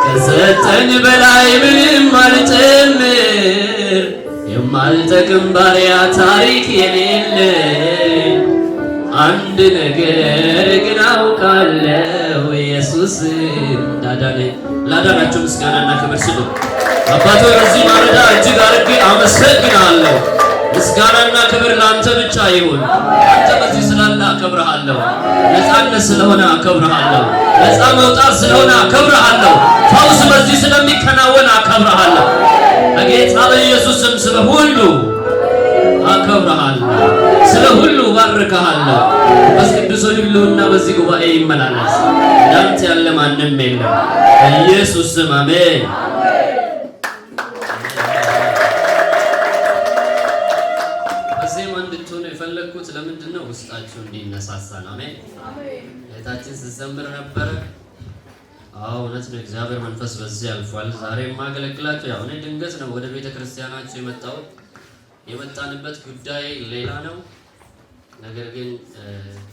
ከሰጠኝ በላይ ምንም አልጨምር የማልጠቅም ባሪያ ታሪክ የሌለኝ አንድ ነገር ግን አውቃለሁ ኢየሱስ እንዳዳነኝ። ላዳናችሁ ምስጋናና ክብር ስጡ። አባቶ በዚህ ማለዳ እጅግ አድርጌ አመሰግናለሁ። ምስጋናና ክብር ለአንተ ብቻ ይሁን። አንተ በዚህ ስላለ አከብርሃለሁ። ነፃነት ስለሆነ አከብርሃለሁ። ነፃ መውጣት ስለሆነ አከብርሃለሁ። ፈውስ በዚህ ስለሚከናወን አከብርሃለሁ። በጌታ በኢየሱስም ስለ ሁሉ አከብርሃለሁ። ስለ ሁሉ ባርክሃለሁ። በቅዱስ ሁሉና በዚህ ጉባኤ ይመላለስ። እንዳንተ ያለ ማንም የለም። በኢየሱስ ስም አሜን። ለምንድነው ውስጣችሁ እንዲነሳሳ ነው? አሜን። እህታችን ስትዘምር ነበር። አዎ እውነት ነው። እግዚአብሔር መንፈስ በዚህ ያልፏል። ዛሬ የማገለግላችሁ ያው እኔ ድንገት ነው ወደ ቤተ ክርስቲያናችሁ የመጣሁት። የመጣንበት ጉዳይ ሌላ ነው። ነገር ግን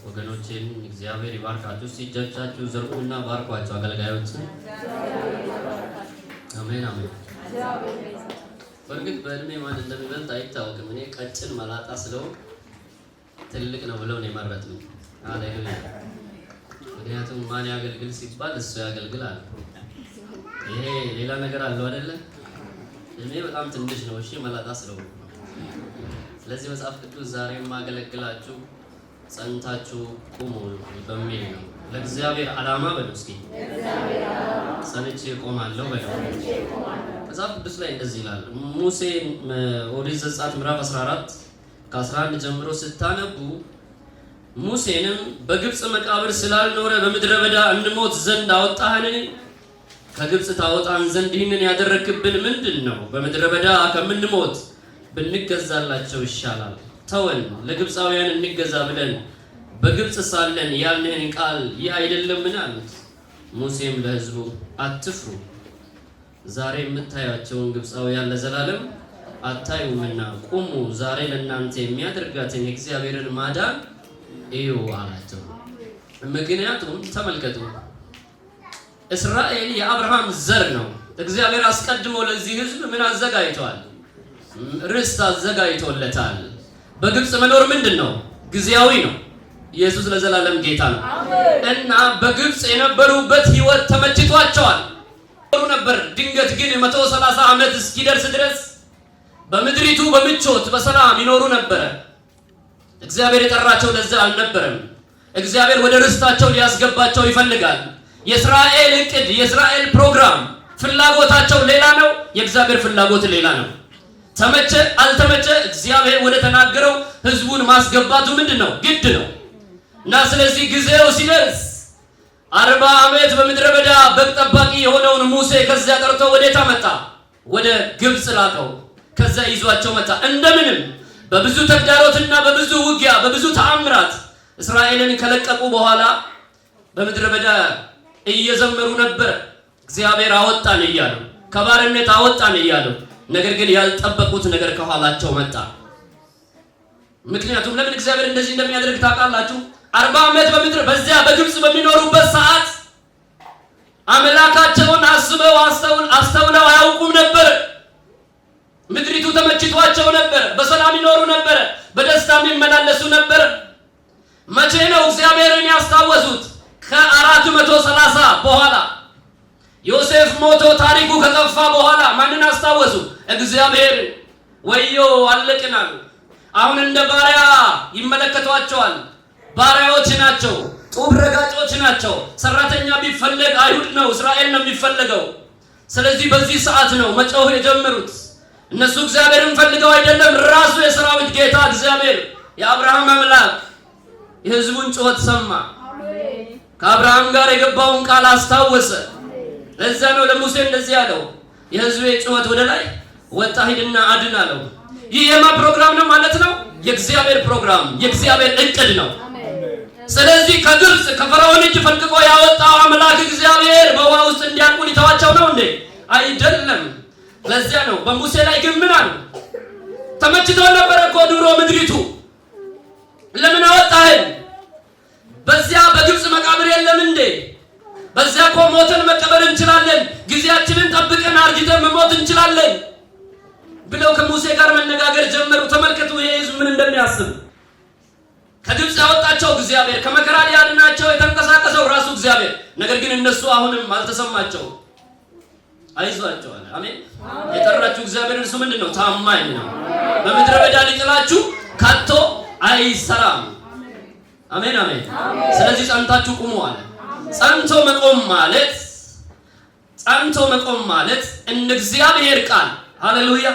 ወገኖቼን እግዚአብሔር ይባርካችሁ። ሲጀቻችሁ ዘርቁና ባርኳቸው አገልጋዮችን። አሜን አሜን። በእርግጥ በእድሜ ማን እንደሚበልጥ አይታወቅም። እኔ ቀጭን መላጣ ስለሆንኩ ትልቅ ነው ብለው ነው የመረጡኝ። ሃሌሉያ። ምክንያቱም ማን ያገልግል ሲባል እሱ ያገልግል አለ። ይሄ ሌላ ነገር አለው አይደለ? እኔ በጣም ትንሽ ነው። እሺ መላጣ ስለሆነ ስለዚህ መጽሐፍ ቅዱስ ዛሬ ማገለግላችሁ ጸንታችሁ ቁሙ በሚል ነው። ለእግዚአብሔር ዓላማ በሉ እስኪ ጸንቼ እቆማለሁ በሉ። መጽሐፍ ቅዱስ ላይ እንደዚህ ይላል። ሙሴ ኦሪት ዘጸአት ምዕራፍ 14 ከ11 ጀምሮ ስታነቡ ሙሴንም በግብጽ መቃብር ስላልኖረ በምድረ በዳ እንሞት ዘንድ አወጣህን? ከግብጽ ታወጣን ዘንድ ይህንን ያደረክብን ምንድን ነው? በምድረ በዳ ከምንሞት ብንገዛላቸው ይሻላል። ተወን ለግብፃውያን እንገዛ ብለን በግብጽ ሳለን ያልንህን ቃል ይህ አይደለምን አሉት። ሙሴም ለሕዝቡ አትፍሩ፣ ዛሬ የምታያቸውን ግብፃውያን ለዘላለም አታዩምና ቁሙ፣ ዛሬ ለእናንተ የሚያደርጋትን የእግዚአብሔርን ማዳን እዩ አላቸው። ምክንያቱም ተመልከቱ፣ እስራኤል የአብርሃም ዘር ነው። እግዚአብሔር አስቀድሞ ለዚህ ሕዝብ ምን አዘጋጅቷል? ርስት አዘጋጅቶለታል። በግብጽ መኖር ምንድን ነው? ጊዜያዊ ነው። ኢየሱስ ለዘላለም ጌታ ነው እና በግብጽ የነበሩበት ህይወት ተመችቷቸዋል ነበር። ድንገት ግን 130 ዓመት እስኪደርስ ድረስ በምድሪቱ በምቾት በሰላም ይኖሩ ነበር። እግዚአብሔር የጠራቸው ለዛ አልነበረም። እግዚአብሔር ወደ ርስታቸው ሊያስገባቸው ይፈልጋል። የእስራኤል እቅድ፣ የእስራኤል ፕሮግራም፣ ፍላጎታቸው ሌላ ነው። የእግዚአብሔር ፍላጎት ሌላ ነው። ተመቸ አልተመቸ እግዚአብሔር ወደ ተናገረው ህዝቡን ማስገባቱ ምንድነው? ግድ ነው እና ስለዚህ ጊዜው ሲደርስ 40 ዓመት በምድረ በዳ በግ ጠባቂ የሆነውን ሙሴ ከዚያ ጠርቶ ወዴት አመጣ? ወደ ግብጽ ላከው። ከዛ ይዟቸው መጣ። እንደምንም በብዙ ተግዳሮትና በብዙ ውጊያ በብዙ ተአምራት እስራኤልን ከለቀቁ በኋላ በምድረ በዳ እየዘመሩ ነበር። እግዚአብሔር አወጣን እያሉ ከባርነት አወጣን እያሉ ነገር ግን ያልጠበቁት ነገር ከኋላቸው መጣ። ምክንያቱም ለምን እግዚአብሔር እንደዚህ እንደሚያደርግ ታውቃላችሁ? 40 ዓመት በምድር በዚያ በግብጽ በሚኖሩበት ሰዓት አምላካቸውን አስተውለው አያውቁም ነበር። ምድሪቱ ተመችቷቸው ነበር። በሰላም ይኖሩ ነበር። በደስታ የሚመላለሱ ነበር። መቼ ነው እግዚአብሔርን ያስታወሱት? ከ430 በኋላ ዮሴፍ ሞቶ ታሪኩ ከጠፋ በኋላ ማንን አስታወሱ? እግዚአብሔር። ወዮ አለቅናል። አሁን እንደ ባሪያ ይመለከቷቸዋል። ባሪያዎች ናቸው፣ ጡብ ረጋጮች ናቸው። ሰራተኛ ቢፈለግ አይሁድ ነው፣ እስራኤል ነው የሚፈልገው። ስለዚህ በዚህ ሰዓት ነው መጮህ የጀመሩት። እነሱ እግዚአብሔርን ፈልገው አይደለም፣ ራሱ የሰራዊት ጌታ እግዚአብሔር የአብርሃም አምላክ የሕዝቡን ጩኸት ሰማ። ከአብርሃም ጋር የገባውን ቃል አስታወሰ። ለዛ ነው ለሙሴ እንደዚህ ያለው፣ የሕዝቤ ጩኸት ወደ ላይ ወጣ ሂድና አድን አለው። ይህ የማ ፕሮግራም ነው ማለት ነው? የእግዚአብሔር ፕሮግራም፣ የእግዚአብሔር እቅድ ነው። ስለዚህ ከግብጽ ከፈርዖን እጅ ፈልቅቆ ያወጣው አምላክ እግዚአብሔር በውሃ ውስጥ እንዲያልቁ ሊተዋቸው ነው እንዴ? አይደለም። ለዚያ ነው በሙሴ ላይ ግን ምን አሉ? ተመችቶ ነበር እኮ ድሮ ምድሪቱ። ለምን አወጣህን? በዚያ በግብጽ መቃብር የለም እንዴ? በዚያ እኮ ሞተን መቀበር እንችላለን፣ ጊዜያችንን ጠብቀን አርጅተን መሞት እንችላለን ብለው ከሙሴ ጋር መነጋገር ጀመሩ። ተመልከቱ ይሄ ሕዝብ ምን እንደሚያስብ። ከግብጽ ያወጣቸው እግዚአብሔር፣ ከመከራ ሊያድናቸው የተንቀሳቀሰው ራሱ እግዚአብሔር። ነገር ግን እነሱ አሁንም አልተሰማቸው። አይዟቸው አለ። አሜን። የጠራችሁ እግዚአብሔር እርሱ ምንድነው? ታማኝ ነው። በምድረ በዳ ሊጥላችሁ ከቶ አይሰራም። አሜን አሜን። ስለዚህ ጸንታችሁ ቁሙ አለ። ጸንቶ መቆም ማለት እንደ እግዚአብሔር ቃል። ሃሌሉያ።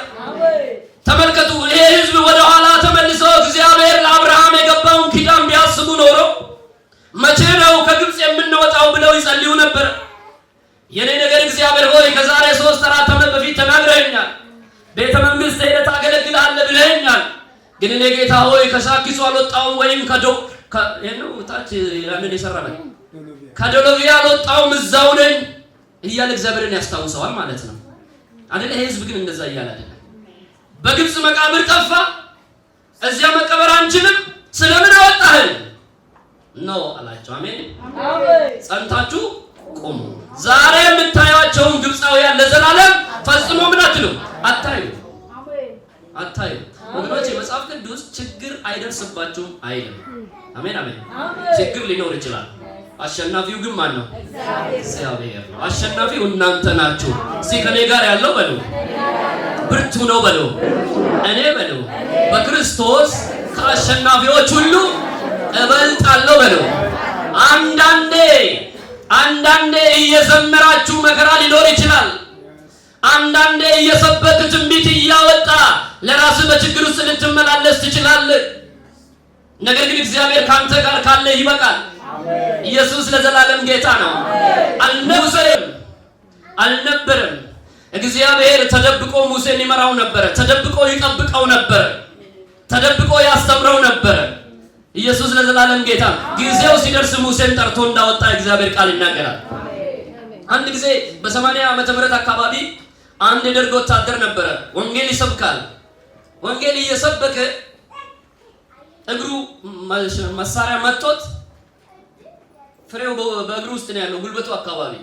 ተመልከቱ ይሄ ሕዝብ ወደ ኋላ ተመልሶ እግዚአብሔር ለአብርሃም የገባውን ኪዳን ቢያስቡ ኖሮ መቼ ነው ከግብጽ የምንወጣው ብለው ይጸልዩ ነበር። የኔ ነገር እግዚአብሔር ሆይ ከዛሬ 3-4 ዓመት በፊት ተናግረኸኛል፣ ቤተ መንግስት ሄደህ ታገለግላለህ ብለኸኛል። ግን እኔ ጌታ ሆይ ከሳኪሱ አልወጣሁም ወይም ታች ያንን የሰራበት ከዶሎቪያ አልወጣሁም እዛው ነኝ እያለ እግዚአብሔርን ያስታውሰዋል ማለት ነው አይደል? ይሄ ሕዝብ ግን እንደዛ እያለ አይደለም። በግብጽ መቃብር ጠፋ፣ እዚያ መቀበር አንችልም፣ ስለምን አወጣህን ነው አላቸው። አሜን። ጸንታችሁ ቆሙ። ዛሬ የምታዩአቸውን ግብጻውያን ለዘላለም ፈጽሞ ምን አትሉም? አታዩ። ወገኖች የመጽሐፍ ቅዱስ ችግር አይደርስባችሁም አይልም። አሜን አሜን። ችግር ሊኖር ይችላል። አሸናፊው ግን ማን ነው? እግዚአብሔር ነው። አሸናፊው እናንተ ናችሁ። እስኪ ከኔ ጋር ያለው በሉ ብርቱ ነው በሉ። እኔ በሉ በክርስቶስ ከአሸናፊዎች ሁሉ እበልጣለሁ በሉ። አንዳንዴ እየዘመራችሁ መከራ ሊኖር ይችላል። አንዳንዴ እየሰበክ ትንቢት እያወጣ ለራስ በችግር ውስጥ ልትመላለስ ትችላለህ። ነገር ግን እግዚአብሔር ካንተ ጋር ካለ ይበቃል። ኢየሱስ ለዘላለም ጌታ ነው። አልነበረም። እግዚአብሔር ተደብቆ ሙሴን ይመራው ነበር፣ ተደብቆ ይጠብቀው ነበር፣ ተደብቆ ያስተምረው ነበር። ኢየሱስ ለዘላለም ጌታ። ጊዜው ሲደርስ ሙሴን ጠርቶ እንዳወጣ እግዚአብሔር ቃል ይናገራል። አንድ ጊዜ በ80 ዓመተ ምህረት አካባቢ አንድ የደርግ ወታደር ነበረ። ወንጌል ይሰብካል። ወንጌል እየሰበከ እግሩ መሳሪያ መጥቶት ፍሬው በእግሩ ውስጥ ነው ያለው፣ ጉልበቱ አካባቢ።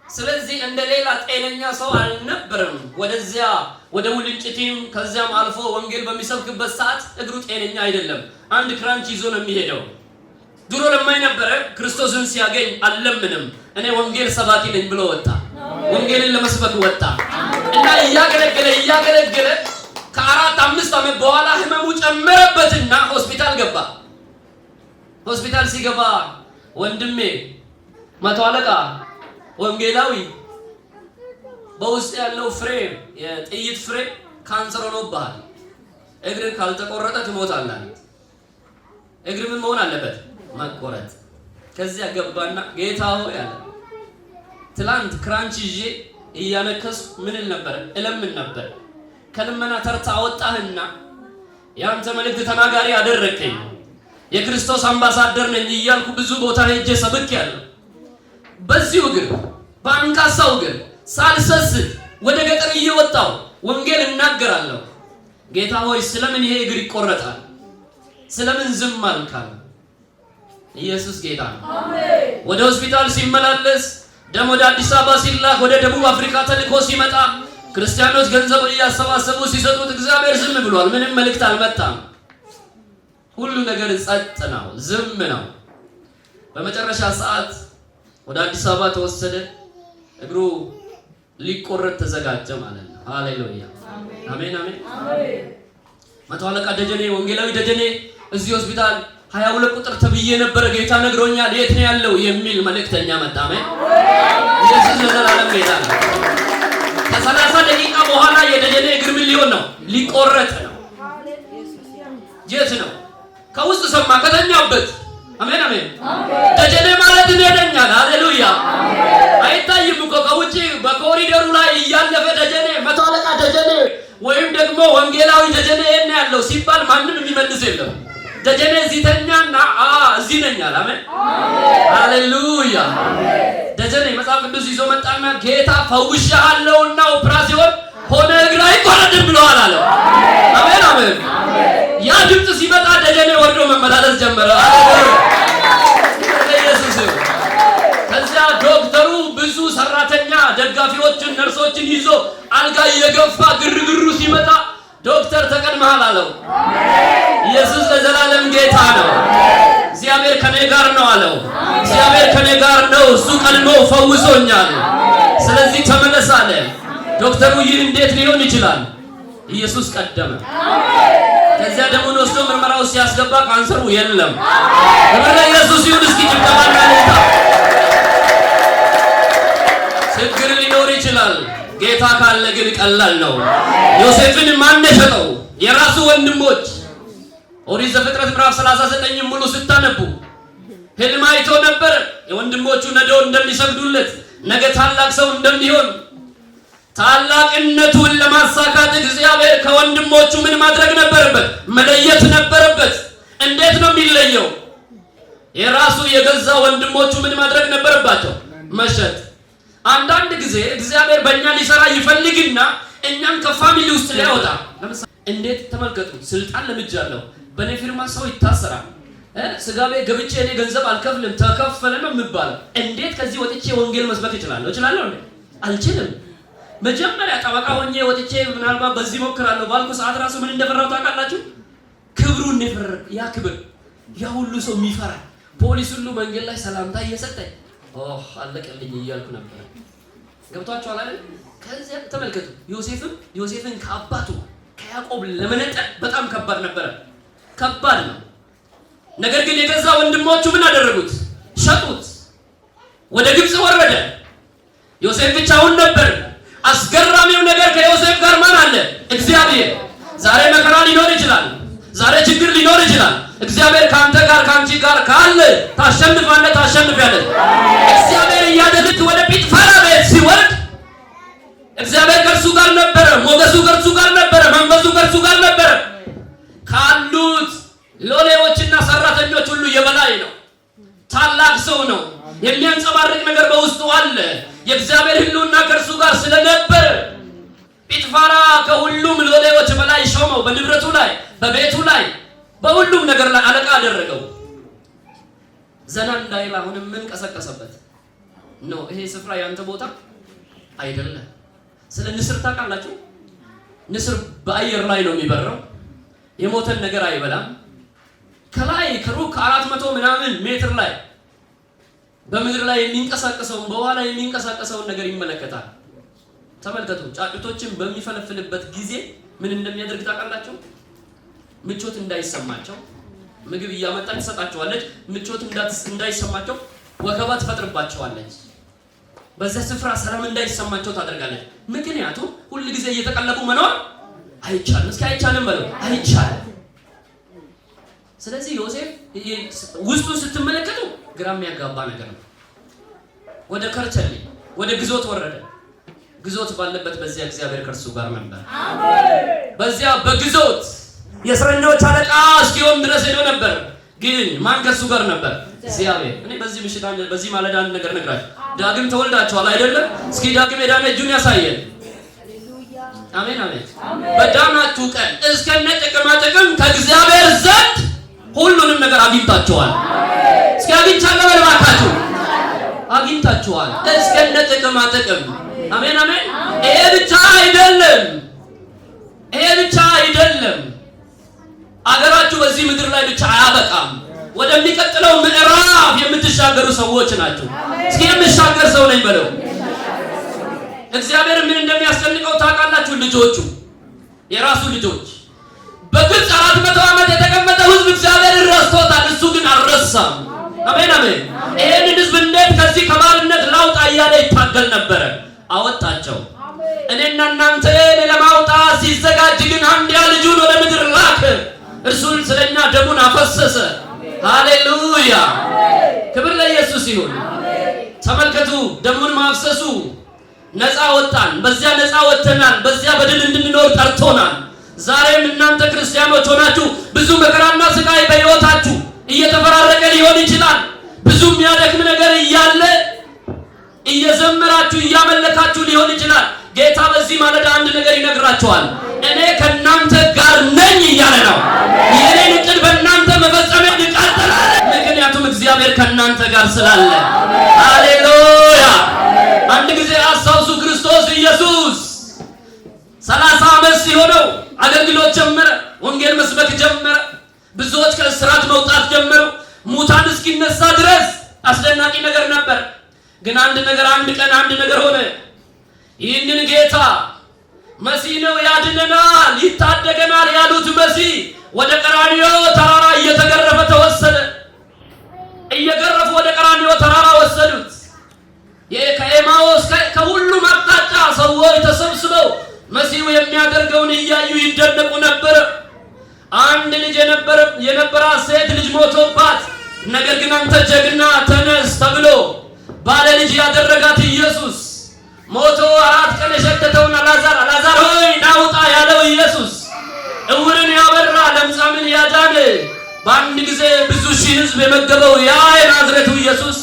ስለዚህ እንደ ሌላ ጤነኛ ሰው አልነበረም። ወደዚያ ወደ ውልንጭቲም ከዚያም አልፎ ወንጌል በሚሰብክበት ሰዓት እግሩ ጤነኛ አይደለም። አንድ ክራንች ይዞ ነው የሚሄደው። ድሮ ለማይ ነበረ። ክርስቶስን ሲያገኝ አልለምንም እኔ ወንጌል ሰባኪ ነኝ ብሎ ወጣ። ወንጌልን ለመስበክ ወጣ እና እያገለገለ ከ4-5 ዓመት በኋላ ህመሙ ጨመረበትና ሆስፒታል ገባ። ሆስፒታል ሲገባ ወንድሜ መቶ አለቃ ወንጌላዊ በውስጥ ያለው ፍሬ የጥይት ፍሬ ካንሰር ሆኖብሃል፣ እግር ካልተቆረጠ ትሞታለህ። እግር ምን መሆን አለበት? መቆረጥ። ከዚያ ገባና ጌታ ሆይ አለ፣ ትላንት ክራንች ይዤ እያነከስኩ ምን ነበር? እለምን ነበር። ከልመና ተርታ አወጣህና ያንተ መልእክት ተናጋሪ አደረከኝ። የክርስቶስ አምባሳደር ነኝ እያልኩ ብዙ ቦታ ሄጄ ሰብኬያለሁ። በዚሁ እግር በአንካሳው እግር ሳልሰስት ወደ ገጠር እየወጣሁ ወንጌል እናገራለሁ። ጌታ ሆይ ስለምን ይሄ እግር ይቆረጣል? ስለምን ዝም አልካል? ኢየሱስ ጌታ ነው። አሜን። ወደ ሆስፒታል ሲመላለስ ደም ወደ አዲስ አበባ ሲላክ ወደ ደቡብ አፍሪካ ተልኮ ሲመጣ ክርስቲያኖች ገንዘብ እያሰባሰቡ ሲሰጡት እግዚአብሔር ዝም ብሏል። ምንም መልእክት አልመጣም። ሁሉ ነገር ጸጥ ነው፣ ዝም ነው። በመጨረሻ ሰዓት ወደ አዲስ አበባ ተወሰደ። እግሩ ሊቆረጥ ተዘጋጀ ማለት ነው። ሃሌሉያ አሜን አሜን። መቶ አለቃ ደጀኔ ወንጌላዊ ደጀኔ እዚህ ሆስፒታል 22 ቁጥር ተብዬ ነበር፣ ጌታ ነግሮኛል፣ የት ነው ያለው የሚል መልእክተኛ መጣ። አሜን። ኢየሱስ ለዘላለም ጌታ ነው። ከ30 ደቂቃ በኋላ የደጀኔ እግር ምን ሊሆን ነው? ሊቆረጥ ነው። የት ነው? ከውስጥ ሰማ፣ ከተኛበት። አሜን አሜን። ደጀኔ ማለት እንደኛል። ሃሌሉያ። አይታይም እኮ ከውጪ በኮሪደሩ ላይ እያለፈ ደጀኔ መቶ አለቃ ደጀኔ ወይም ደግሞ ወንጌላዊ ደጀኔ የኔ ያለው ሲባል ማንም የሚመልስ የለም። ደጀኔ እዚህ ተኛና እዚህ ነኝ አለ። አሜን ሃሌሉያ። ደጀኔ መጽሐፍ ቅዱስ ይዞ መጣና ጌታ ፈውሼሃለሁና ኦፕራሲዮን ሆነ እግር አይቆረጥም ብለዋል አለው። አሜን አሜን። ያ ድምጽ ሲመጣ ደጀኔ ወርዶ መመላለስ ጀመረ። ኢየሱስ ከዚያ ዶክተሩ ብዙ ሰራተኛ ደጋፊዎችን ነርሶችን ይዞ አልጋ እየገፋ ግርግሩ ሲመጣ ዶክተር ተቀድመሃል አለው። ኢየሱስ ለዘላለም ጌታ ነው። እግዚአብሔር ከኔ ጋር ነው አለው። እግዚአብሔር ከኔ ጋር ነው፣ እሱ ቀድሞ ፈውሶኛል። ስለዚህ ተመለስ አለ። ዶክተሩ ይህ እንዴት ሊሆን ይችላል? ኢየሱስ ቀደመ። ከዚያ ደሙን ወስዶ ምርመራው ሲያስገባ ካንሰሩ የለም። ክብር ለኢየሱስ ይሁን። እስኪ ጭብጨባና እልልታ። ችግር ሊኖር ይችላል፣ ጌታ ካለ ግን ቀላል ነው። ዮሴፍን ማን ሸጠው? የራሱ ወንድሞች። ኦሪት ዘፍጥረት ምዕራፍ 39 ሙሉ ስታነቡ ህልም አይቶ ነበር። የወንድሞቹ ነዶ እንደሚሰግዱለት፣ ነገ ታላቅ ሰው እንደሚሆን። ታላቅነቱን ለማሳካት እግዚአብሔር ከወንድሞቹ ምን ማድረግ ነበረበት? መለየት ነበረበት። እንዴት ነው የሚለየው? የራሱ የገዛ ወንድሞቹ ምን ማድረግ ነበረባቸው? መሸጥ። አንዳንድ ጊዜ እግዚአብሔር በእኛ ሊሰራ ይፈልግና እኛን ከፋሚሊ ውስጥ ሊያወጣ። ለምሳሌ እንዴት ተመልከቱ። ስልጣን ለምጃለሁ፣ በእኔ ፊርማ ሰው ይታሰራል፣ ስጋቤ ገብቼ እኔ ገንዘብ አልከፍልም፣ ተከፈለ ነው የሚባለው። እንዴት ከዚህ ወጥቼ ወንጌል መስበክ እችላለሁ? እችላለሁ እንዴ? አልችልም። መጀመሪያ ጠበቃ ሆኜ ወጥቼ ምናልባት በዚህ ሞክራለሁ ባልኩ ሰዓት ራሱ ምን እንደፈራው ታውቃላችሁ? ክብሩን የፈራ ያ ክብር ያ ሁሉ ሰው የሚፈራ ፖሊስ ሁሉ መንገድ ላይ ሰላምታ እየሰጠኝ አለቀልኝ እያልኩ ነበር። ገብቷችኋል አይደል? ከዚያ ተመልከቱ። ዮሴፍን ከአባቱ ከያዕቆብ ለመነጠል በጣም ከባድ ነበረ። ከባድ ነው። ነገር ግን የገዛ ወንድሞቹ ምን አደረጉት? ሸጡት። ወደ ግብጽ ወረደ። ዮሴፍ ብቻውን ነበር። አስገራሚው ነገር ከዮሴፍ ጋር ማን አለ? እግዚአብሔር። ዛሬ መከራ ሊኖር ይችላል። ዛሬ ችግር ሊኖር ይችላል። እግዚአብሔር ካንተ ጋር ካንቺ ጋር ካለ ታሸንፋለህ፣ ታሸንፊያለሽ። እግዚአብሔር እያደረገ ወደ ጲጥፋራ ቤት ሲወርድ እግዚአብሔር ከእርሱ ጋር ነበረ። ሞገሱ ከእርሱ ጋር ነበረ። መንፈሱ ከእርሱ ጋር ነበረ። ካሉት ሎሌዎችና ሰራተኞች ሁሉ የበላይ ነው። ታላቅ ሰው ነው። የሚያንጸባርቅ ነገር በውስጡ አለ። የእግዚአብሔር ሕልውና ከእርሱ ጋር ስለነበረ ጲጥፋራ ከሁሉም ሎሌዎች በላይ ሾመው። በንብረቱ ላይ፣ በቤቱ ላይ፣ በሁሉም ነገር ላይ አለቃ አደረገው። ዘና እንዳይል አሁንም ምን ቀሰቀሰበት ነው? ይሄ ስፍራ ያንተ ቦታ አይደለም። ስለ ንስር ታውቃላችሁ? ንስር በአየር ላይ ነው የሚበረው። የሞተን ነገር አይበላም። ከላይ ከሩቅ 400 ምናምን ሜትር ላይ በምድር ላይ የሚንቀሳቀሰውን በኋላ የሚንቀሳቀሰውን ነገር ይመለከታል። ተመልከቱ። ጫጩቶችን በሚፈለፍልበት ጊዜ ምን እንደሚያደርግ ታውቃላችሁ? ምቾት እንዳይሰማቸው ምግብ እያመጣች ትሰጣቸዋለች። ምቾት እንዳይሰማቸው ወከባ ትፈጥርባቸዋለች። በዛ ስፍራ ሰላም እንዳይሰማቸው ታደርጋለች። ምክንያቱም ሁሉ ጊዜ እየተቀለቡ መኖር አይቻልም። እስኪ አይቻልም በለው፣ አይቻልም። ስለዚህ ዮሴፍ ውስጡን ስትመለከቱ ግራ የሚያጋባ ነገር ነው። ወደ ከርቸሌ ወደ ግዞት ወረደ። ግዞት ባለበት በዚያ እግዚአብሔር ከእርሱ ጋር ነበር። በዚያ በግዞት የእስረኞች አለቃ እስኪሆን ድረስ ሄዶ ነበር። ግን ማን ከእርሱ ጋር ነበር? እግዚአብሔር። እኔ በዚህ ምሽት በዚህ ማለዳ አንድ ነገር ነግራችሁ፣ ዳግም ተወልዳችኋል አይደለም? እስኪ ዳግም የዳነ እጁን ያሳየን። አሜን አሜን። በዳናችሁ ቀን እስከነ ጥቅማ ጥቅም ከእግዚአብሔር ዘንድ ሁሉንም ነገር አግኝታችኋል። እስኪ አግኝቻለሁ በልባካችሁ፣ አግኝታችኋል እስከነ ጥቅማ ጥቅም። አሜን አሜን። ይሄ ብቻ አይደለም፣ ይሄ ብቻ አይደለም። አገራችሁ በዚህ ምድር ላይ ብቻ አያበቃም። ወደሚቀጥለው ምዕራፍ የምትሻገሩ ሰዎች ናቸው። እስኪ የምሻገር ሰው ነኝ በለው። እግዚአብሔር ምን እንደሚያስጨንቀው ታውቃላችሁ? ልጆቹ የራሱ ልጆች በግብጽ 400 ዓመት የተቀመጠ ሕዝብ እግዚአብሔር ረስቶታል። እሱ ግን አልረሳም። አሜን አሜን። ይሄንን ሕዝብ እንዴት ከዚህ ከባርነት ላውጣ እያለ ይታገል ነበረ። አወጣቸው። እኔና እናንተ ለማውጣት ሲዘጋጅ ግን አንድያ ልጁን ወደ ምድር ላከ። እርሱን ስለኛ ደሙን አፈሰሰ። ሃሌሉያ! ክብር ለኢየሱስ ይሁን። ተመልከቱ፣ ደሙን ማፍሰሱ ነፃ ወጣን። በዚያ ነፃ ወጥተናል። በዚያ በድል እንድንኖር ጠርቶናል። ዛሬም እናንተ ክርስቲያኖች ሆናችሁ ብዙ መከራና ስቃይ በሕይወታችሁ እየተፈራረቀ ሊሆን ይችላል። ብዙ የሚያደክም ነገር እያለ እየዘመራችሁ እያመለካችሁ ሊሆን ይችላል። ጌታ በዚህ ማለዳ አንድ ነገር ይነግራችኋል። እኔ ከእናንተ ጋር ነኝ እያለ ነው። የእኔን ዕቅድ በእናንተ መፈጸሚያ ይቀጥላል። ምክንያቱም እግዚአብሔር ከእናንተ ጋር ስላለ። ሃሌሉያ! አንድ ጊዜ አስታውሱ። ክርስቶስ ኢየሱስ 30 ዓመት ሲሆነው አገልግሎት ጀመረ። ወንጌል መስበክ ጀመረ። ብዙዎች ከእስራት መውጣት ጀመሩ። ሙታን እስኪነሳ ድረስ አስደናቂ ነገር ነበር። ግን አንድ ቀን ሆነ። ይህንን ጌታ መሲህ ነው፣ ያድነናል፣ ይታደገናል ያሉት መሲህ ወደ ቀራንዮ ተራራ እየተገረፈ ተወሰደ። እየገረፉ ወደ ቀራንዮ ተራራ ወሰዱት። ከኤማዎስ ከሁሉም አቅጣጫ ሰዎች ተሰብስበው መሲሁ የሚያደርገውን እያዩ ይደነቁ ነበር። አንድ ልጅ የነበራት ሴት ልጅ ሞቶባት፣ ነገር ግን አንተ ጀግና ተነስ ተብሎ ባለ ልጅ ያደረጋት ኢየሱስ ሞቶ 4 ቀን የሸተተውን አልዓዛር ሆይ ናውጣ ያለው ኢየሱስ እውርን ያበራ ለምጻምን ያዳነ በአንድ ጊዜ ብዙ ሺህ ሕዝብ የመገበው ያ የናዝሬቱ ኢየሱስ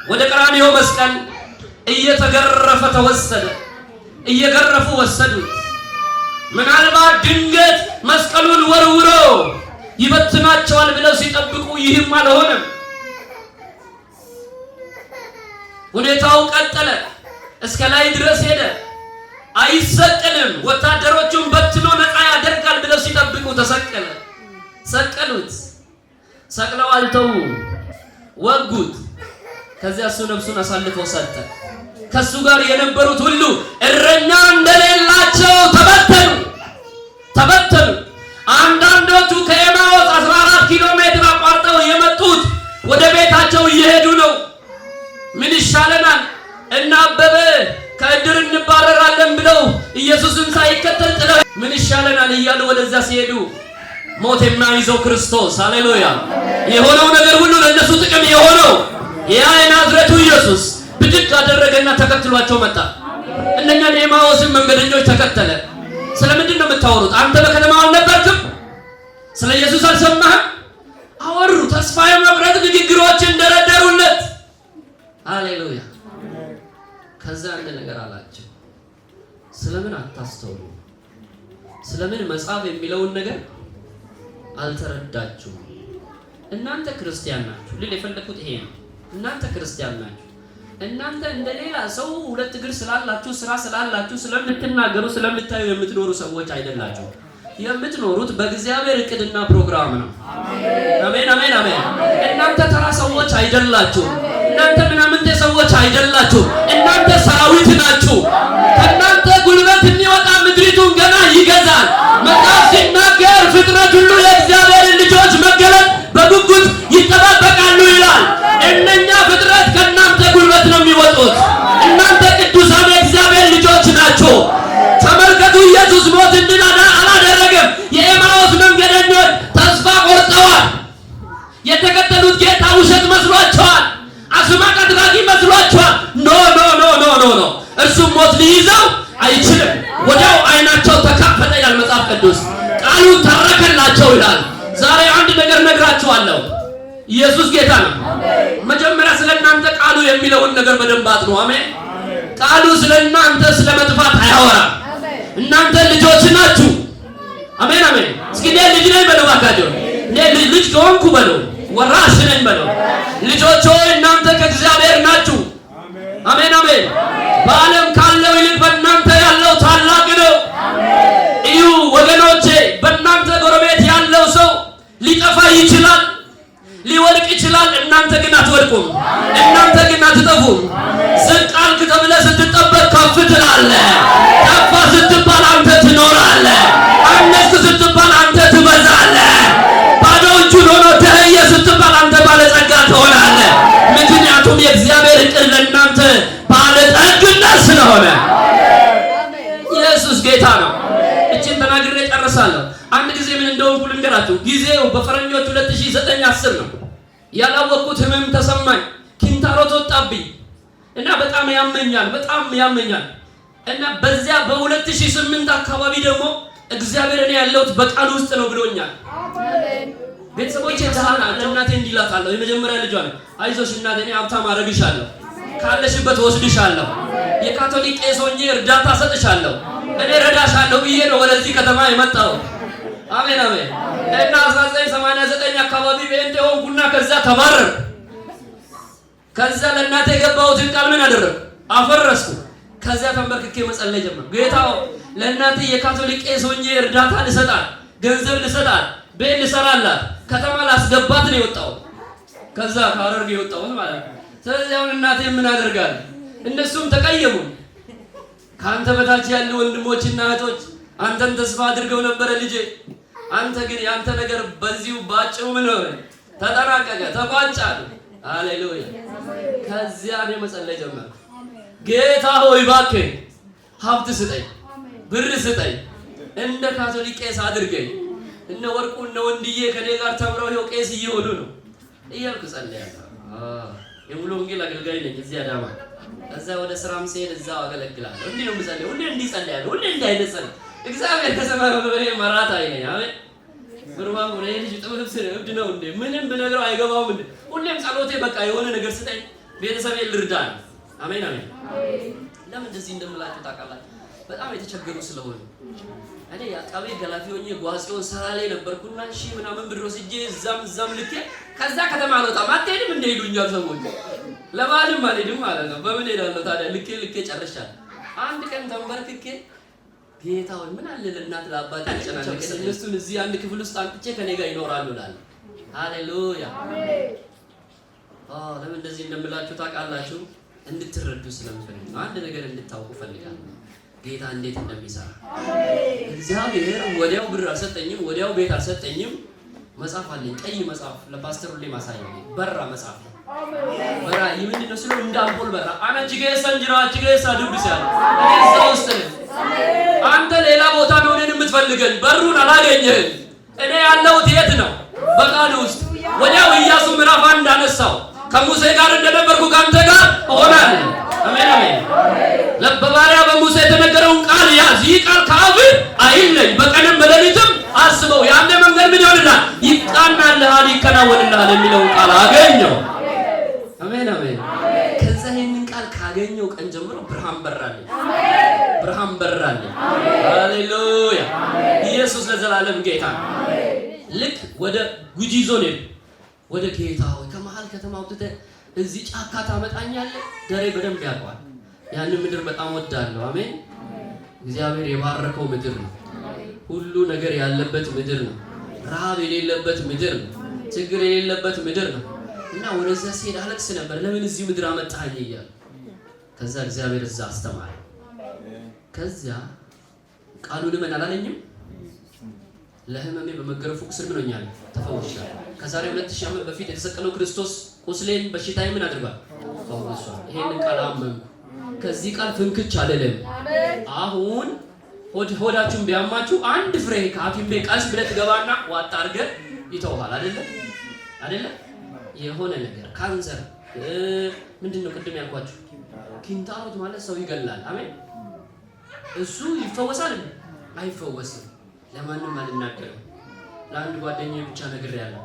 ወደ ቀራንዮ መስቀል እየተገረፈ ተወሰደ። እየገረፉ ወሰዱት። ምናልባት ድንገት መስቀሉን ወርውሮ ይበትናቸዋል ብለው ሲጠብቁ ይህም አልሆነም። ሁኔታው ቀጠለ። እስከ ላይ ድረስ ሄደ። አይሰቀልም፣ ወታደሮቹን በትኖ ነፃ ያደርጋል ብለው ሲጠብቁ ተሰቀለ። ሰቀሉት። ሰቅለው አልተው፣ ወጉት። ከዚያ እሱ ነፍሱን አሳልፎ ሰጠ። ከሱ ጋር የነበሩት ሁሉ እረኛ እንደሌላቸው ተበተኑ። አንዳንዶቹ ከኤማዎስ 14 ኪሎ ሜትር አቋርጠው የመጡት ወደ ቤታቸው እየሄዱ ነው። ምን ይሻለናል? እና አበበ ከእድር እንባረራለን ብለው ኢየሱስን ሳይከተል ጥለው ምን ይሻለናል እያሉ ወደዛ ሲሄዱ ሞት የማይዘው ክርስቶስ፣ ሃሌሉያ! የሆነው ነገር ሁሉ ለነሱ ጥቅም የሆነው ያ የናዝሬቱ ኢየሱስ ብድግ አደረገና ተከትሏቸው መጣ። እነኛን የኤማዎስን መንገደኞች ተከተለ። ስለምንድን ነው የምታወሩት? አንተ በከተማው አልነበርክም? ስለ ኢየሱስ አልሰማህም? አወሩ። ተስፋ የመቁረጥ ንግግሮችን ደረደሩለት። ሃሌሉያ! ከዛ አንድ ነገር አላቸው። ስለምን አታስተውሉ? ስለምን መጽሐፍ የሚለውን ነገር አልተረዳችሁም? እናንተ ክርስቲያን ናችሁ። ልል የፈለኩት ይሄ ነው። እናንተ ክርስቲያን ናችሁ። እናንተ እንደሌላ ሰው 2 እግር ስላላችሁ ስራ ስላላችሁ ስለምትናገሩ ስለምታዩ የምትኖሩ ሰዎች አይደላችሁ። የምትኖሩት በእግዚአብሔር ዕቅድና ፕሮግራም ነው። አሜን አሜን አሜን። እናንተ ተራ ሰዎች አይደላችሁ። እናንተ ምናምንቴ ሰዎች አይደላችሁ። እናንተ ሰራዊት ናችሁ። ከእናንተ ጉልበት የሚወጣ ምድሪቱን ገና ይገዛል። መጽሐፍ ሲናገር ፍጥረት ሁሉ የእግዚአብሔር ልጆች መገለጥ በጉጉት ይጠባበቃሉ ይላል። እነኛ ፍጥረት ከእናንተ ጉልበት ነው የሚወጡት። እናንተ ቅዱሳን የእግዚአብሔር ልጆች ናችሁ። ተመልከቱ፣ ኢየሱስ ሞት እንድን አላደረገም። የኤማዎስ መንገደኞች ተስፋ ቆርጠዋል። የተከተሉት ጌታ ውሸት መስሏቸዋል። አስማት አድራጊ መስሏቸዋል። ኖ እርሱም ሞት ሊይዘው አይችልም። ወዲያው አይናቸው ተከፈተ ይላል መጽሐፍ ቅዱስ። ቃሉን ተረከላቸው ይላል። ዛሬ አንድ ነገር ነግራችኋለሁ። ኢየሱስ ጌታ ነው። መጀመሪያ ስለናንተ ቃሉ የሚለውን ነገር በደንብ አጥኑ። አሜን። ቃሉ ስለናንተ ስለመጥፋት አያወራም። እናንተ ልጆች ናችሁ። አሜን አሜን። እስኪ ልጅ ነኝ በለው ባካችሁ። ልጅ ከሆንኩ በለው፣ ወራሽ ነኝ በለው። ልጆች ሆይ እናንተ ከእግዚአብሔር ናችሁ። አሜን አሜን። በዓለም ካለው ይልቅ በእናንተ ያለው ታላቅ ነው። እዩ ወገኖቼ፣ በእናንተ ጎረቤት ያለው ሰው ሊጠፋ ይችላል፣ ሊወድቅ ይችላል። እናንተ ግን አትወድቁም። እናንተ ግን አትጠፉም። ዝቅ አልክ ተብለህ ስትጠበቅ ከፍ ትላለህ። ጠፋ ስትባል አንተ ትኖራለህ። አነስክ ስትባል አንተ ትበዛለህ። ባዶ እጁን ሆኖ ተለየ ስትባል አንተ ባለጸጋ ትሆናለህ። ምክንያቱም የእግዚአብሔር ዕቅድ ለእናንተ ባለጠግነት ስለሆነ። ኢየሱስ ጌታ ነው። እቺን ተናግሬ ጨርሳለሁ። አንድ ጊዜ ምን እንደሆንኩ ልንገራችሁ። ጊዜው በፈረንጆች 2009-10 ነው። ያላወቅኩት ህመም ተሰማኝ። ኪንታሮት ወጣብኝ እና በጣም ያመኛል። እና በዚያ በ2008 አካባቢ ደግሞ እግዚአብሔር እኔ ያለሁት በቃል ውስጥ ነው ብሎኛል። ቤተሰቦቼ ዛና እናቴ እንዲላታለሁ የመጀመሪያ ልጇ ነው። አይዞሽ እናቴ እኔ ሀብታም አደርግሻለሁ፣ ካለሽበት ወስድሻለሁ፣ የካቶሊክ ቄስ ሆኜ እርዳታ ሰጥሻለሁ፣ እኔ ረዳሻለሁ ብዬ ነው ወደዚህ ከተማ የመጣው። አሜን አሜን። እና 1989 አካባቢ በእንተ ሆንኩና ከዛ ተባረርኩ። ከዛ ለእናቴ የገባሁትን ቃል ምን አደረግኩ? አፈረስኩ። ከዛ ተንበርክኬ መጸለይ ጀመርኩ። ጌታው ለእናቴ የካቶሊክ ቄስ ሆኜ እርዳታ ልሰጣት፣ ገንዘብ ልሰጣት፣ ቤት ልሰራላት፣ ከተማ ላስገባት ነው የወጣው። ከዛ ካረርግ የወጣው ማለት ነው። ስለዚህ አሁን እናቴ ምን አደርጋለሁ? እነሱም ተቀየሙ። ካንተ በታች ያሉ ወንድሞችና እህቶች አንተን ተስፋ አድርገው ነበር ልጄ፣ አንተ ግን ያንተ ነገር በዚሁ ባጭሩ ምን ሆነ? ተጠናቀቀ፣ ተቋጨ። ሃሌሉያ። ከዚያ እኔ መጸለይ ጀመርኩ። ጌታ ሆይ እባክህ ሀብት ስጠኝ፣ ብር ስጠኝ፣ እንደ ካቶሊክ ቄስ አድርገኝ። እነ ወርቁ እነ ወንድዬ ከኔ ጋር ተምረው ይኸው ቄስ እየሆኑ ነው እያልኩ ጸልያለሁ። የሙሉ ወንጌል አገልጋይ ነኝ እዚህ አዳማ። እዛ ወደ ስራም ስሄድ እዛው አገለግላለሁ። እንዲህ ነው የምጸልየው። ሁሌ እንዲህ ጸልያለሁ። ሁሌ እንዲህ አይነት ጸሎት እግዚአብሔር ከሰማይ በበሬ መራት አይነኝ። አሜን። ብርባም ወደ ልጅ ጥብልብስ እብድ ነው እንዴ? ምንም ብነግረው አይገባውም እንዴ? ሁሌም ጸሎቴ በቃ የሆነ ነገር ስጠኝ፣ ቤተሰቤን ልርዳ ነው። አሜን አሜን። ለምን እንደዚህ እንደምላችሁ ታውቃላችሁ? በጣም የተቸገሩ ስለሆነ እኔ ያቃቤ ገላፊ ሆኜ ጓጽዮን ሰራ ላይ ነበርኩና ሺህ ምናምን ብር ወስጄ እዛም ልኬ ከዛ ከተማ አልወጣም። አትሄድም እንደ ይሉኛል ሰዎች። ለማንም አልሄድም ማለት ነው። በምን ሄዳለሁ ታዲያ? ልኬ ጨርሻለሁ። አንድ ቀን ተንበርክኬ ጌታ ሆይ ምን አለ ለእናት ለአባት ያጨናነቀ እነሱን እዚህ አንድ ክፍል ውስጥ አንጥቼ ከኔ ጋር ይኖራሉ እላለሁ። ሃሌሉያ አሜን። ለምን እንደዚህ እንደምላችሁ ታውቃላችሁ? እንድትረዱ ስለምፈልግ ነው። አንድ ነገር እንድታውቁ ፈልጋለሁ። ጌታ እንዴት እንደሚሰራ እግዚአብሔር ወዲያው ብር አልሰጠኝም፣ ወዲያው ቤት አልሰጠኝም። መጽሐፍ አለኝ፣ ቀይ መጽሐፍ ለፓስተር ሁሌ ማሳየው በራ መጽሐፍ ነው። በራ ይምንድነው ስለ እንዳምፖል በራ አና ጅጌሳ እንጅራ ዱብስ ያለ እዛ ውስጥ ነው። አንተ ሌላ ቦታ ነው እኔን የምትፈልገን፣ በሩን አላገኘህም። እኔ ያለሁት የት ነው? በቃል ውስጥ። ወዲያው ኢያሱ ምዕራፍ 1 አነሳው። ከሙሴ ጋር እንደነበርኩ ካንተ ጋር እሆናለሁ። አሜን አሜን። ለባሪያ በሙሴ የተነገረውን ቃል ያዝ። ይህ ቃል ከአፍህ አይለይ፣ በቀንም በሌሊትም አስበው። ያንተ መንገድ ምን ይሆንልሃል? ይቃናልሃል፣ ይከናወንልሃል የሚለውን ቃል አገኘው። አሜን አሜን። ከዛ ይሄንን ቃል ካገኘው ቀን ጀምሮ ብርሃን በራልኝ፣ ብርሃን በራልኝ። ሃሌሉያ። ኢየሱስ ለዘላለም ጌታ ነው። ልክ ወደ ጉጂ ዞን ወደ ጌታ ሆይ ከመሃል ከተማ አውጥተህ እዚህ ጫካ ታመጣኛለህ። ደሬ በደንብ ያውቀዋል። ያንን ምድር በጣም ወዳለሁ። አሜን። እግዚአብሔር የባረከው ምድር ነው። ሁሉ ነገር ያለበት ምድር ነው። ረሃብ የሌለበት ምድር ነው። ችግር የሌለበት ምድር ነው። እና ወደዛ ሲሄድ አለቅስ ነበር፣ ለምን እዚህ ምድር አመጣኸኝ እያለ። ከዛ እግዚአብሔር እዛ አስተማረ። ከዛ ቃሉን ምን አላለኝም? ለህመሜ በመገረፉ ቁስል ምን ሆኛለሁ? ተፈውሻለሁ። ከዛሬ 2000 ዓመት በፊት የተሰቀለው ክርስቶስ ቁስሌን በሽታዬ ምን አድርጓል? ፈውሷል። ይሄንን ቃል አመንኩ። ከዚህ ቃል ፍንክች አልልም። አሁን ሆዳችሁን ቢያማችሁ አንድ ፍሬ ከሐኪም ቤት ቀስ ብለህ ትገባና ዋጣ አድርገህ ይተውሃል። አይደለ? የሆነ ነገር ካንሰር ምንድነው ቅድም ያልኳችሁ ኪንታሮት ማለት ሰው ይገላል። አሜን። እሱ ይፈወሳል? አይፈወስም። ለማንም አልናገርም። ለአንድ ጓደኛዬ ብቻ ነግሬያለሁ።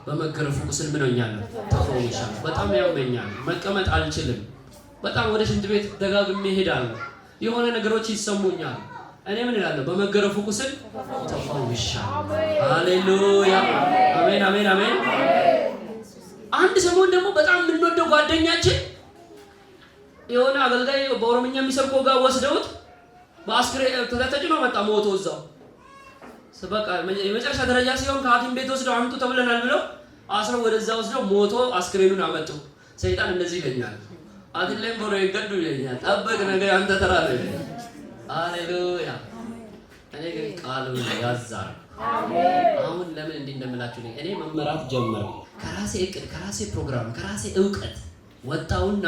በመገረፉ ቁስል ምን ሆኛለሁ? ተፈውሻለሁ። በጣም ያመኛል፣ መቀመጥ አልችልም። በጣም ወደ ሽንት ቤት ደጋግሜ እሄዳለሁ። የሆነ ነገሮች ይሰሙኛል። እኔ ምን እላለሁ? በመገረፉ ቁስል ተፈውሻለሁ። ሃሌሉያ አሜን አሜን አሜን። አንድ ሰሞን ደግሞ በጣም የምንወደው ጓደኛችን የሆነ አገልጋይ በኦሮምኛ የሚሰብከው ጋር ወስደውት በአስክሬን ተጭኖ መጣ፣ ሞቶ እዛው። በቃ የመጨረሻ ደረጃ ሲሆን ከሐኪም ቤት ወስደው አምጡ ተብለናል ብለው አስረው ወደዛ ወስደው ሞቶ አስክሬኑን አመጡ። ሰይጣን እንደዚህ ይለኛል፣ አትለም ቦሮ ይገዱ ይለኛል፣ ጠብቅ ነገር አንተ ተራ ነው። ሃሌሉያ። እኔ ግን ቃሉን ያዛር። አሁን ለምን እንዲህ እንደምላችሁ እኔ መመራት ጀመርኩ። ከራሴ እቅድ፣ ከራሴ ፕሮግራም፣ ከራሴ ዕውቀት ወጣውና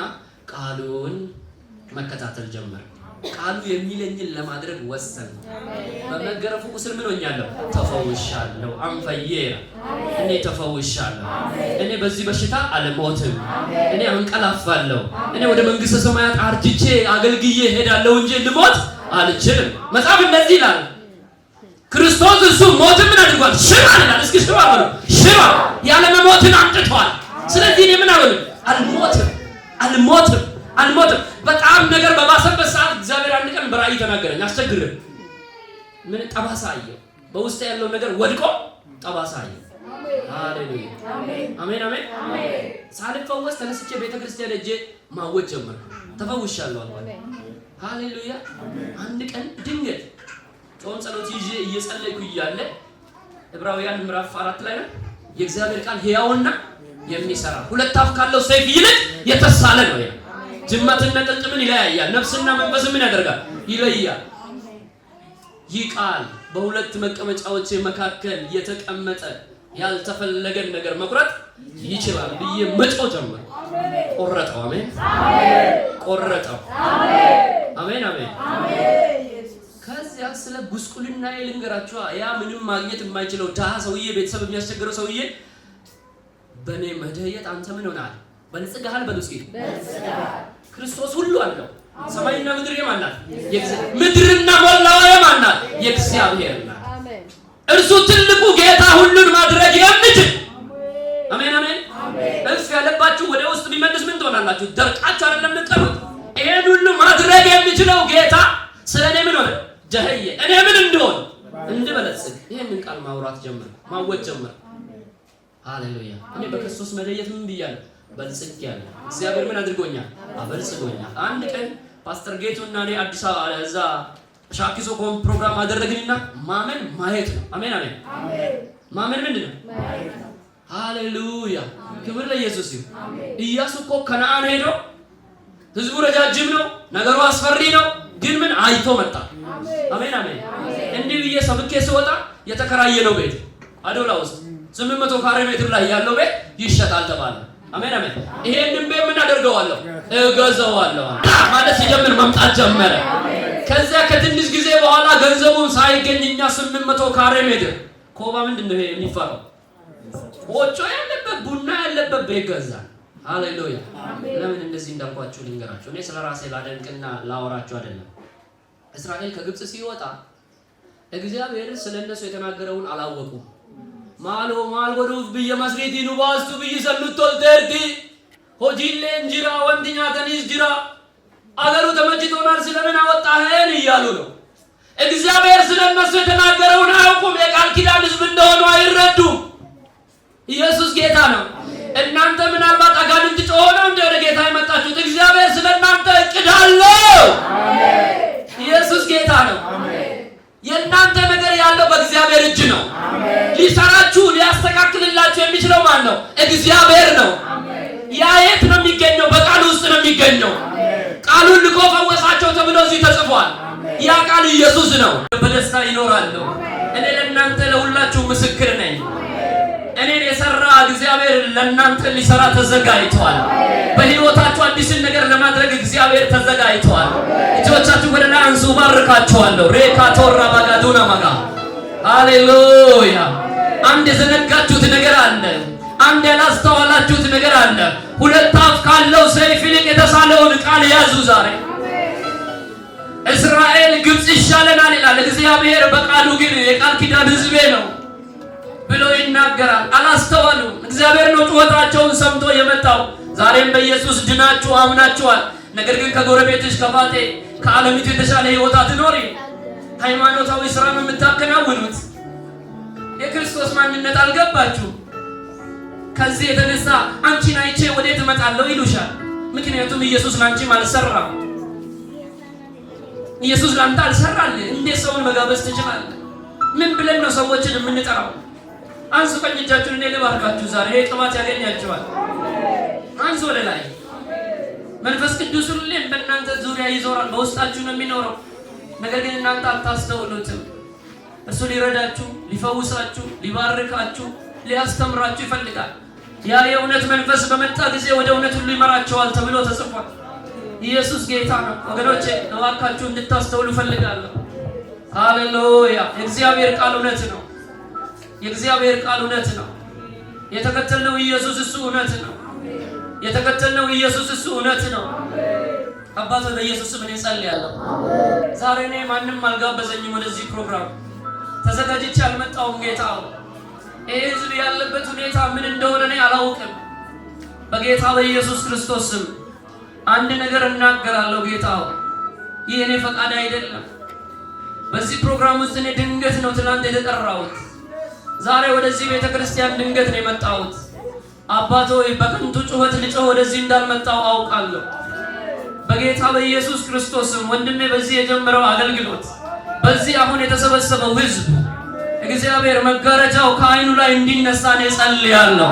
ቃሉን መከታተል ጀመርኩ። ቃሉ የሚለኝን ለማድረግ ወሰን። በመገረፉ ቁስል ምን ሆኛለሁ? ተፈውሻለሁ። አንፈየራ እኔ ተፈውሻለሁ። እኔ በዚህ በሽታ አልሞትም። እኔ አንቀላፋለሁ። እኔ ወደ መንግስተ ሰማያት አርጅቼ አገልግዬ ሄዳለሁ እንጂ ልሞት አልችልም። መጽሐፍ እንደዚህ ይላል። ክርስቶስ እሱ ሞትን ምን አድርጓል? ሽባ ይላል። እስኪ ሽባ በሉ። ሽባ ያለ መሞትን አምጥቷል። ስለዚህ እኔ ምን አልሆንም? አልሞትም። በጣም ነገር በባሰበት ሰዓት እግዚአብሔር አንድ ቀን በራእይ ተናገረኝ። አስቸግረኝ። ምን ጠባሳ አየሁ። በውስጥ ያለው ነገር ወድቆ ጠባሳ አየሁ። ሃሌሉያ አሜን አሜን። ሳልፈወስ ተነስቼ ቤተክርስቲያን ሄጄ ማወጅ ጀመርኩ። ተፈውሻለሁ አልኩ። ሃሌሉያ። አንድ ቀን ድንገት ጾም ጸሎት ይዤ እየጸለይኩ እያለ ዕብራውያን ምዕራፍ 4 ላይ ነው የእግዚአብሔር ቃል ሕያውና የሚሰራ ሁለት አፍ ካለው ሰይፍ ይልቅ የተሳለ ነው ይላል። ጅማትና ቅልጥምን ይለያያል፣ ነፍስና መንፈስ ምን ያደርጋል? ይለያል። ይህ ቃል በሁለት መቀመጫዎች መካከል የተቀመጠ ያልተፈለገን ነገር መቁረጥ ይችላል ብዬ መጮህ ጀመርኩ። ቆረጠው። አሜን ቆረጠው። አሜን አሜን። ከዚያ ስለ ጉስቁልና ልንገራችሁ። ያ ምንም ማግኘት የማይችለው ድሃ ሰውዬ፣ ቤተሰብ የሚያስቸግረው ሰውዬ በኔ መደየት አንተ ምን ሆናል? በልጽጋል። በልጽጊ ክርስቶስ ሁሉ አለው። ሰማይና ምድር የማናት? ምድርና ሞላው የማናት? የእግዚአብሔር ናት። እርሱ ትልቁ ጌታ ሁሉን ማድረግ የሚችል አሜን አሜን። እፍ ያለባችሁ ወደ ውስጥ ቢመልስ ምን ትሆናላችሁ? ደርቃችሁ አይደለም የምትቀሩት። ይሄን ሁሉ ማድረግ የሚችለው ጌታ ስለኔ ምን ሆነ? ጀህየ እኔ ምን እንደሆነ እንድበለጽግ ይሄንን ቃል ማውራት ጀመር፣ ማወጅ ጀመር። ሃሌሉያ። እኔ በክርስቶስ መደየት ምን ብያለሁ? በልጽጌያለሁ። እግዚአብሔር ምን አድርጎኛል? አበልጽጎኛል። አንድ ቀን ፓስተር ጌቱና እኔ አዲስ አበባ እዛ ሻኪሶ ፕሮግራም አደረግንና ማመን ማየት ነው። አሜን አሜን። ማመን ምንድን ነው? ማየት ነው። ሃሌሉያ። ክብር ለኢየሱስ ይሁን። ኢያሱ እኮ ከነዓን ሄዶ ህዝቡ ረጃጅም ነው፣ ነገሩ አስፈሪ ነው፣ ግን ምን አይቶ መጣ። አሜን አሜን። እንዲህ ብዬ ሰብኬ ስወጣ የተከራየ ነው ቤት አዶላ ውስጥ 800 ካሬ ሜትር ላይ ያለው ቤት ይሸጣል ተባለ። አሜን አሜን። ይሄንን ቤት ምን አደርገዋለሁ? እገዛዋለሁ ማለት ሲጀምር መምጣት ጀመረ። ከዚያ ከትንሽ ጊዜ በኋላ ገንዘቡን ሳይገኝኛ 800 ካሬ ሜትር ኮባ ምንድነው ይሄ የሚፈራው? ወጮ ያለበት ቡና ያለበት ቤት ገዛ። ሃሌሉያ። ለምን እንደዚህ እንዳልኳችሁ ልንገራችሁ። እኔ ስለራሴ ላደንቅና ላወራችሁ አይደለም። እስራኤል ከግብጽ ሲወጣ እግዚአብሔር ስለነሱ የተናገረውን አላወቁም። ማሎ ማልጎዱፍ በየመስሪቲ ኑባስቱ በየሰሉቶል ተርቲ ሆጂሌ እንጅራ ወንድኛ ተኒስ ጅራ አገሩ ተመችቶናል ስለምን አወጣህን እያሉ ነው። እግዚአብሔር ስለነሱ የተናገረውን አያውቁም። የቃል ኪዳን ሕዝብ እንደሆኑ አይረዱም። ኢየሱስ ጌታ ነው። እናንተ ምናልባት አጋንንት ጮሆ ነው እንደ ወደ ጌታ የመጣችሁት። እግዚአብሔር ስለናንተ እቅድ አለው። ኢየሱስ ጌታ ነው። የእናንተ ነገር ያለው በእግዚአብሔር እጅ ነው። ሊሰራችሁ ሊያስተካክልላችሁ የሚችለው ማን ነው? እግዚአብሔር ነው። ያ የት ነው የሚገኘው? በቃሉ ውስጥ ነው የሚገኘው። ቃሉን ልኮ ፈወሳቸው ተብሎ እዚህ ተጽፏል። ያ ቃል ኢየሱስ ነው። በደስታ ይኖራሉ። እኔ ለእናንተ ለሁላችሁ ምስክር ነኝ። እኔን የሰራ እግዚአብሔር ለእናንተ ሊሰራ ተዘጋጅቷል። በህይወታችሁ አዲስን ነገር ለማድረግ እግዚአብሔር ተዘጋጅቷል። እጆቻችሁ ወደ ላይ አንሱ፣ ባርካችኋለሁ። ሬካቶራ ባጋዱና ማጋ ሃሌሉያ። አንድ የዘነጋችሁት ነገር አለ። አንድ ያላስተዋላችሁት ነገር አለ። ሁለት አፍ ካለው ሰይፍ ይልቅ የተሳለውን ቃል ያዙ ዛሬ። እስራኤል ግብጽ ይሻለናል ይላል እግዚአብሔር፣ በቃሉ ግን የቃል ኪዳን ሕዝቤ ነው ብሎ ይናገራል። አላስተዋሉም። እግዚአብሔር ነው ጩኸታቸውን ሰምቶ የመጣው። ዛሬም በኢየሱስ ድናችሁ አምናችኋል። ነገር ግን ከጎረቤትሽ ከፋቴ ከዓለሚቱ የተሻለ ህይወት አትኖሪ። ሃይማኖታዊ ስራ ነው የምታከናውኑት። የክርስቶስ ማንነት አልገባችሁ። ከዚህ የተነሳ አንቺን አይቼ ወዴት እመጣለሁ ይሉሻል። ምክንያቱም ኢየሱስ ላንቺ አልሰራም። ኢየሱስ ላንተ አልሰራልህ። እንዴት ሰውን መጋበዝ ትችላለህ? ምን ብለን ነው ሰዎችን የምንጠራው? አንሱ ቀኝ እጃችሁን፣ እኔ ልባርካችሁ። ዛሬ ይሄ ቅባት ያገኛችኋል። አንሱ ወደ ላይ። መንፈስ ቅዱስ ሁሌም በእናንተ ዙሪያ ይዞራል፣ በውስጣችሁ ነው የሚኖረው። ነገር ግን እናንተ አታስተውሉትም። እሱ ሊረዳችሁ፣ ሊፈውሳችሁ፣ ሊባርካችሁ፣ ሊያስተምራችሁ ይፈልጋል። ያ የእውነት መንፈስ በመጣ ጊዜ ወደ እውነት ሁሉ ይመራቸዋል ተብሎ ተጽፏል። ኢየሱስ ጌታ ነው ወገኖቼ። እባካችሁ እንድታስተውሉ ፈልጋለሁ። ሃሌሉያ! የእግዚአብሔር ቃል እውነት ነው። የእግዚአብሔር ቃል እውነት ነው። የተከተልነው ኢየሱስ እሱ እውነት ነው። የተከተልነው ኢየሱስ እሱ እውነት ነው። አባቶ በኢየሱስ ስም እኔ ጸልያለሁ። ዛሬ እኔ ማንም አልጋበዘኝም ወደዚህ ፕሮግራም ተዘጋጅቼ አልመጣሁም። ጌታ ይህ ህዝብ ያለበት ሁኔታ ምን እንደሆነ እኔ አላውቅም። በጌታ በኢየሱስ ክርስቶስ ስም አንድ ነገር እናገራለሁ። ጌታ ይህ እኔ ፈቃድ አይደለም። በዚህ ፕሮግራም ውስጥ እኔ ድንገት ነው ትናንት የተጠራሁት። ዛሬ ወደዚህ ቤተክርስቲያን ድንገት ነው የመጣሁት። አባቶ በከንቱ ጩኸት ልጮህ ወደዚህ እንዳልመጣሁ አውቃለሁ። በጌታ በኢየሱስ ክርስቶስ ስም ወንድሜ በዚህ የጀመረው አገልግሎት በዚህ አሁን የተሰበሰበው ህዝብ እግዚአብሔር መጋረጃው ከአይኑ ላይ እንዲነሳ እኔ ጸልያለሁ።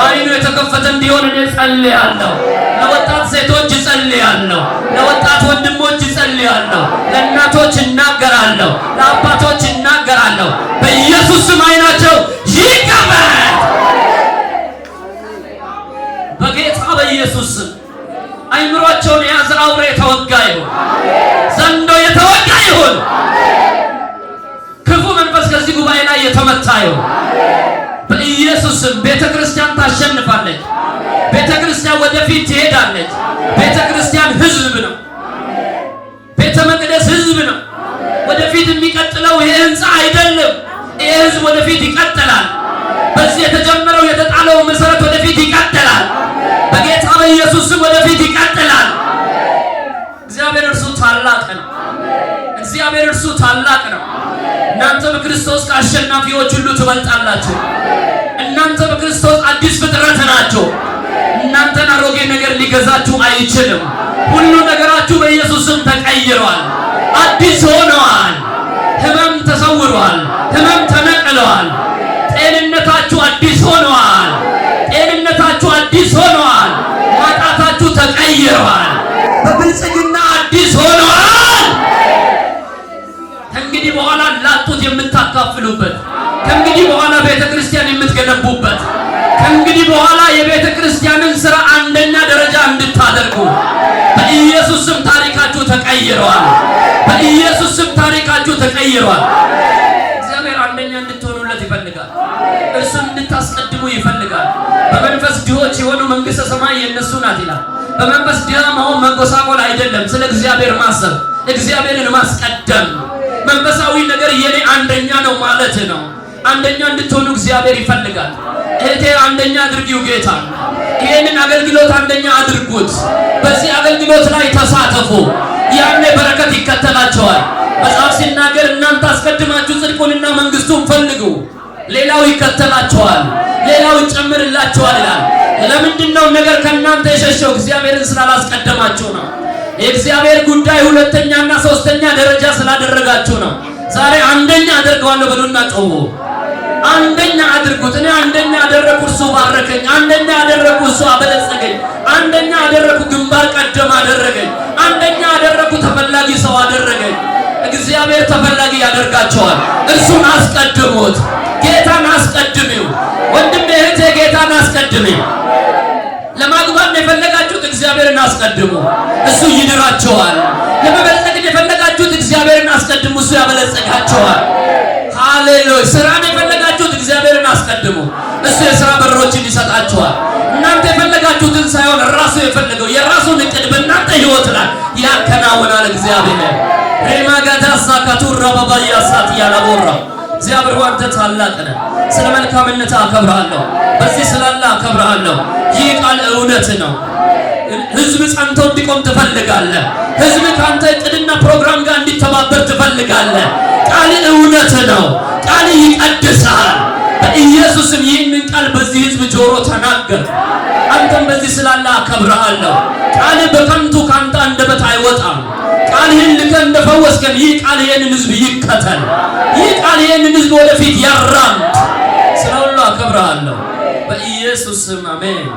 አይኑ የተከፈተ እንዲሆን እኔ ጸልያለሁ። ለወጣት ሴቶች ጸልያለሁ። ለወጣት ወንድሞች ጸልያለሁ። ለእናቶች እናገራለሁ። ለአባቶች እናገራለሁ። በኢየሱስ ስም አይናቸው ይከፈት። በጌታ በኢየሱስ ስም አይምሮአቸውን የያዘ አውሬ የተወጋ ይሁን። ዘንዶ የተወጋ ይሁን። ክፉ መንፈስ ከዚህ ጉባኤ ላይ የተመታ ይሁን በኢየሱስ ስም። ቤተክርስቲያን ታሸንፋለች። ቤተክርስቲያን ወደፊት ትሄዳለች። ቤተክርስቲያን ህዝብ ነው። ቤተ መቅደስ ህዝብ ነው። ወደፊት የሚቀጥለው ይሄ ህንፃ አይደለም። ይሄ ህዝብ ወደፊት ይቀጥላል። በዚህ የተጀመረው የተጣለው መሰረት ወደፊት ይቀጥላል። በጌታ በኢየሱስ ስም ወደፊት ይቀጥላል። እግዚአብሔር እርሱ ታላቅ ነው። እግዚአብሔር እርሱ ታላቅ ነው። እናንተ በክርስቶስ ከአሸናፊዎች ሁሉ ትበልጣላችሁ። እናንተ በክርስቶስ አዲስ ፍጥረት ናችሁ። እናንተን አሮጌ ነገር ሊገዛችሁ አይችልም። ሁሉ ነገራችሁ በኢየሱስ ስም ተቀይሯል። አዲስ ሆነዋል። ህመም ተሰውሯል። ህመም ተነቅሏል። ጤንነታችሁ አዲስ ሆነዋል። ጤንነታችሁ አዲስ ሆነዋል። ማጣታችሁ ተቀይሯል። በብልጽግና አዲስ ሆነዋል። ከእንግዲህ በኋላ ላጡት የምታካፍሉበት፣ ከእንግዲህ በኋላ ቤተክርስቲያን የምትገነቡበት፣ ከእንግዲህ በኋላ የቤተክርስቲያንን ስራ አንደኛ ደረጃ እንድታደርጉ በኢየሱስ ስም ታሪካችሁ ተቀይሯል። በኢየሱስ ስም ታሪካችሁ ተቀይሯል። እግዚአብሔር አንደኛ እንድትሆኑለት ይፈልጋል። እርሱን እንድታስቀድሙ ይፈልጋል። በመንፈስ ድሆች የሆኑ መንግስተ ሰማይ የነሱ ናት ይላል። በመንፈስ ድሃ መሆን መጎሳቆል አይደለም፣ ስለ እግዚአብሔር ማሰብ፣ እግዚአብሔርን ማስቀደም። መንፈሳዊ ነገር የኔ አንደኛ ነው ማለት ነው። አንደኛ እንድትሆኑ እግዚአብሔር ይፈልጋል። እህቴ አንደኛ አድርጊው ጌታ። ይሄንን አገልግሎት አንደኛ አድርጉት። በዚህ አገልግሎት ላይ ተሳተፉ። ያኔ በረከት ይከተላቸዋል። መጽሐፍ ሲናገር እናንተ አስቀድማችሁ ጽድቁንና መንግስቱን ፈልጉ፣ ሌላው ይከተላቸዋል፣ ሌላው ይጨምርላቸዋል ይላል። ለምንድነው ነገር ከእናንተ የሸሸው? እግዚአብሔርን ስላላስቀደማችሁ ነው። የእግዚአብሔር ጉዳይ ሁለተኛና ሶስተኛ ደረጃ ስላደረጋችሁ ነው። ዛሬ አንደኛ አደርገዋለሁ በሉና ጮሁ። አንደኛ አድርጉት። እኔ አንደኛ አደረኩ፣ እርሱ ባረከኝ። አንደኛ አደረኩ፣ እርሱ አበለጸገኝ። አንደኛ አደረኩ፣ ግንባር ቀደም አደረገኝ። አንደኛ አደረኩ፣ ተፈላጊ ሰው አደረገኝ። እግዚአብሔር ተፈላጊ ያደርጋቸዋል። እርሱን አስቀድሙት። ጌታን አስቀድሚው። ወንድሜ እህቴ ጌታን አስቀድሚው። ለማግባት የፈለጋችሁት እግዚአብሔርን አስቀድሙ፣ እሱ ይድራቸዋል። ለመበልጸግ የፈለጋችሁት እግዚአብሔርን አስቀድሙ፣ እሱ ያበለጸጋቸዋል። ሃሌሉያ። ስራን የፈለጋችሁት እግዚአብሔርን አስቀድሙ፣ እሱ የሥራ በሮችን ይሰጣቸዋል። እናንተ የፈለጋችሁትን ሳይሆን ራሱ የፈለገው የራሱን እቅድ በእናንተ ህይወት ላይ ያከናውናል እግዚአብሔር። ሬማጋዳሳ ካቱራ ባባያሳት ያላቦራ እግዚአብሔር አንተ ታላቅ ነህ። ስለ መልካምነት አከብርሃለሁ። በዚህ ስላለ አከብርሃለሁ። ይህ ቃል እውነት ነው። ህዝብ ጸንቶ እንዲቆም ትፈልጋለህ። ህዝብ ካንተ እቅድና ፕሮግራም ጋር እንዲተባበር ትፈልጋለህ። ቃል እውነት ነው። ቃል ይቀድሳል። በኢየሱስም ይህንን ቃል በዚህ ህዝብ ጆሮ ተናገር። አንተም በዚህ ስላለ አከብርሃለሁ። ቃል በከንቱ ካንተ አንደበት አይወጣም። ቃልህን ልከህ እንደፈወስከን ይህ ቃል ይህንን ህዝብ ይከተል። ይህ ቃል ይህንን ህዝብ ወደፊት ያራምድ። ስለ ሁሉ አከብርሃለሁ በኢየሱስ ስም አሜን።